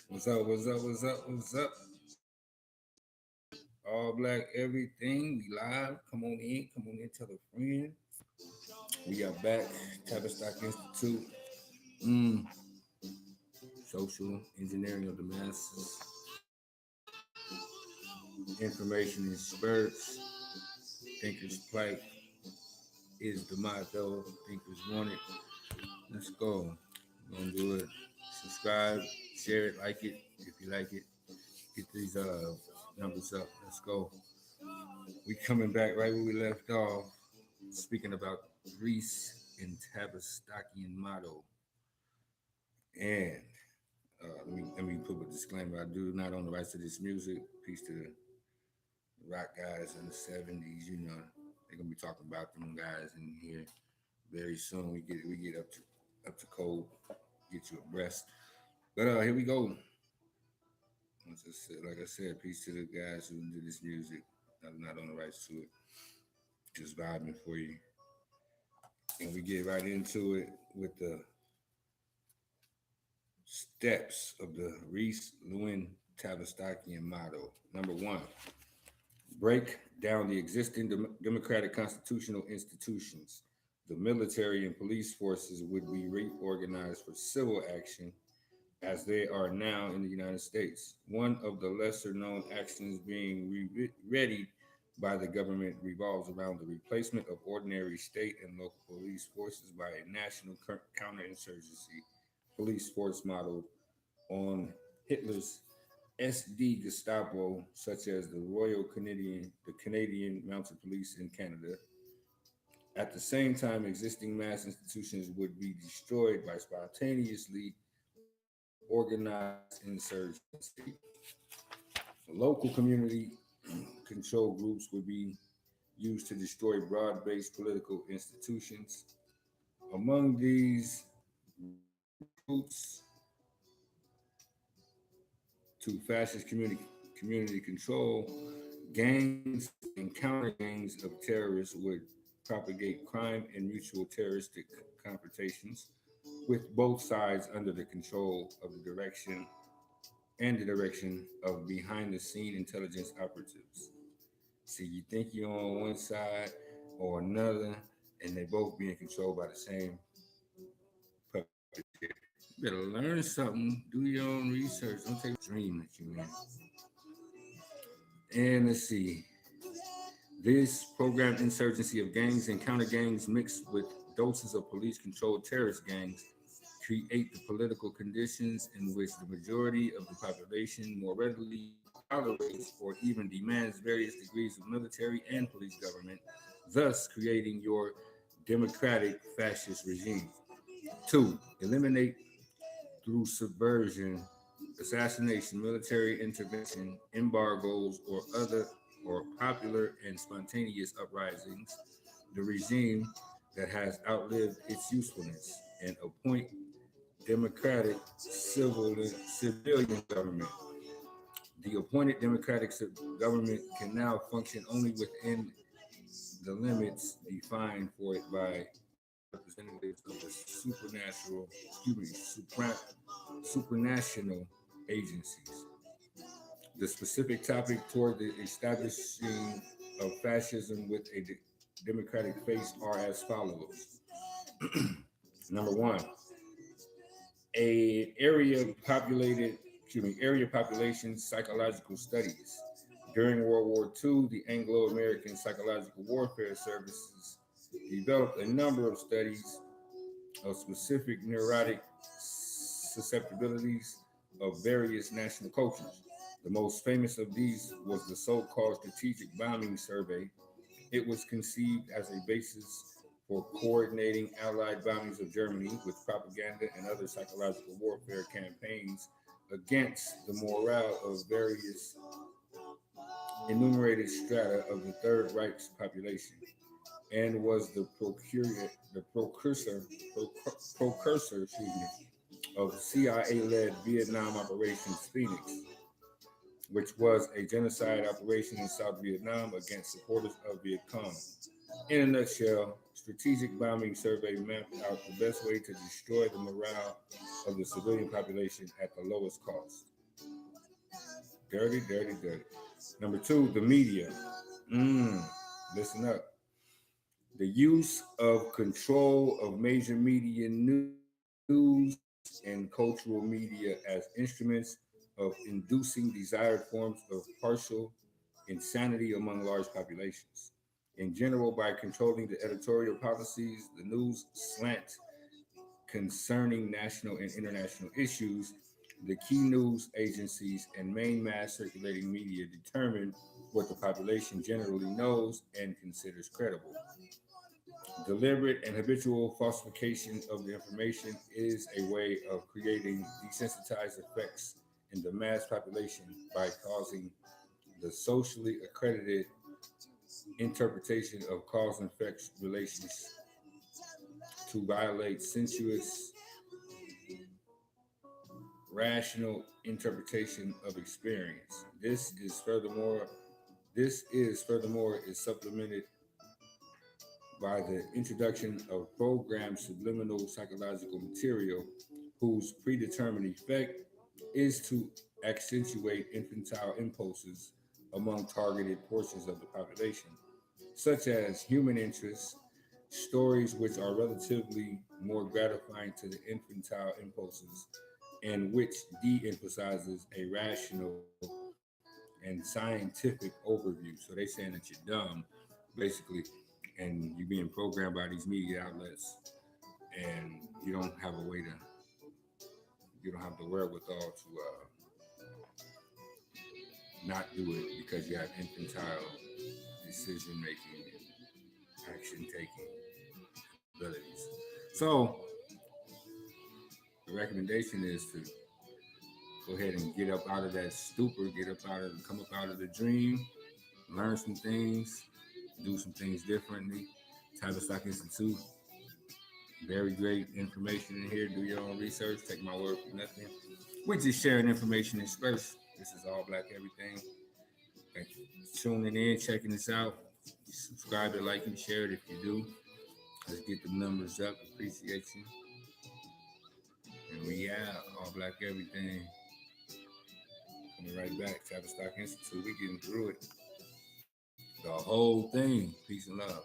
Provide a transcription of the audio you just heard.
What's up? What's up? What's up? What's up? All black everything. We live. Come on in. Come on in. Tell a friend. We are back. Tavistock Institute. Mm, Social engineering of the masses. Information in spurts. Thinkers plight is the motto. Thinkers want it. Let's go. We're gonna do it. Subscribe, share it, like it if you like it. Get these numbers up. Let's go. We coming back right where we left off. Speaking about Greece and Tavistockian motto. And let me put a disclaimer. I do not own the rights to this music. Peace to the rock guys in the '70s. They're gonna be talking about them guys in here very soon. We get up to code, get you abreast. But here we go. Like I said, peace to the guys who do this music. I'm not on the rights to it. Just vibing for you. And we get right into it with the steps of the Reese Lewin Tavistockian motto. Number one, break down the existing democratic constitutional institutions. The military and police forces would be reorganized for civil action as they are now in the United States. One of the lesser known actions being readied by the government revolves around the replacement of ordinary state and local police forces by a national counterinsurgency police force model on Hitler's SD Gestapo, such as the Canadian Mounted Police in Canada. At the same time, existing mass institutions would be destroyed by spontaneously organized insurgency. Local community control groups would be used to destroy broad based political institutions. Among these recruits to fascist community control, gangs and counter gangs of terrorists would propagate crime and mutual terroristic confrontations with both sides under the control of the direction of behind the scene intelligence operatives. See, you think you're on one side or another, and they both being controlled by the same puppeteer. You better learn something, do your own research, don't take a dream that you in. And let's see. This programmed insurgency of gangs and counter gangs mixed with doses of police controlled terrorist gangs create the political conditions in which the majority of the population more readily tolerates or even demands various degrees of military and police government, thus creating your democratic fascist regime. Two, eliminate through subversion, assassination, military intervention, embargoes, or popular and spontaneous uprisings, the regime that has outlived its usefulness, and appoint democratic civilian government. The appointed democratic government can now function only within the limits defined for it by representatives of the supranational agencies. The specific topic toward the establishing of fascism with a democratic face are as follows. Number one, a area population psychological studies. During World War II, the Anglo-American Psychological Warfare Services developed a number of studies of specific neurotic susceptibilities of various national cultures. The most famous of these was the so-called Strategic Bombing Survey. It was conceived as a basis for coordinating Allied bombings of Germany with propaganda and other psychological warfare campaigns against the morale of various enumerated strata of the Third Reich's population, and was the precursor of CIA-led Vietnam Operation Phoenix, which was a genocide operation in South Vietnam against supporters of Viet Cong. In a nutshell, Strategic bombing survey mapped out the best way to destroy the morale of the civilian population at the lowest cost. Dirty, dirty, dirty. Number two, the media. Listen up. The use of control of major media news and cultural media as instruments of inducing desired forms of partial insanity among large populations. In general, by controlling the editorial policies, the news slant concerning national and international issues, the key news agencies and main mass circulating media determine what the population generally knows and considers credible. Deliberate and habitual falsification of the information is a way of creating desensitized effects in the mass population by causing the socially accredited interpretation of cause and effect relations to violate sensuous, rational interpretation of experience. This is furthermore is supplemented by the introduction of programmed subliminal psychological material whose predetermined effect is to accentuate infantile impulses among targeted portions of the population, such as human interests, stories which are relatively more gratifying to the infantile impulses and which de-emphasizes a rational and scientific overview. So they saying that you're dumb, basically, and you're being programmed by these media outlets, and you don't have the wherewithal to not do it because you have infantile decision making and action taking abilities. So the recommendation is to go ahead and get up out of that stupor, come up out of the dream, learn some things, do some things differently. Tavistock Institute, very great information in here. Do your own research. Take my word for nothing. We're just sharing information in space. This is All Black Everything. Thank you for tuning in, checking us out. Subscribe to like and share it if you do. Let's get the numbers up. Appreciate you. And we out. All Black Everything. Coming right back. Tavistock Institute. We getting through it. The whole thing. Peace and love.